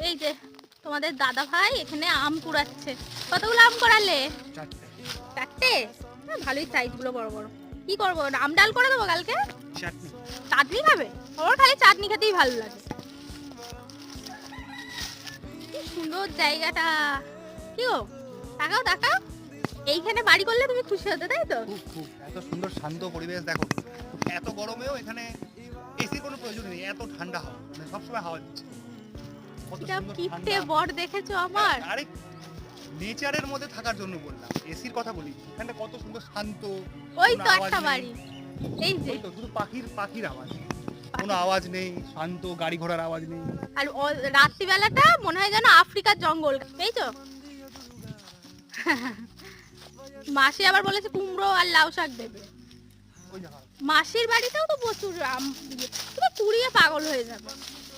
এই যে তোমাদের দাদা ভাই এখানে আম কুড়াচ্ছে। কতগুলো আম কুড়ালে? চারটে। ভালোই সাইজ গুলো বড় বড়। কি করবো, আম ডাল করে দেবো কালকে? চাটনি খাবে? ওর খালি চাটনি খেতেই ভালো লাগে। কি সুন্দর জায়গাটা। কি গো, তাকাও তাকাও। এইখানে বাড়ি করলে তুমি খুশি হতে, তাই তো? খুব এত সুন্দর শান্ত পরিবেশ দেখো। এত গরমেও এখানে এসির কোনো প্রয়োজন নেই, এত ঠান্ডা হাওয়া, মানে সবসময় হাওয়া দিচ্ছে। কত সুন্দর কিপটে ঠান্ডা। বর দেখেছো আমার? আরে নেচারের মধ্যে থাকার জন্য বললাম, এসির কথা বলি। এখানে কত সুন্দর শান্ত। ওই তো একটা বাড়ি। এই যে শুধু পাখির আওয়াজ, কোনো আওয়াজ নেই, শান্ত, গাড়ি ঘোড়ার আওয়াজ নেই। আর রাত্রিবেলাটা মনে হয় যেন আফ্রিকার জঙ্গল, এই তো। মাসি আবার বলেছে কুমড়ো আর লাউ শাক দেবে। মাসির বাড়িতেও তো প্রচুর আম, তুমি কুড়িয়ে পাগল হয়ে যাবে।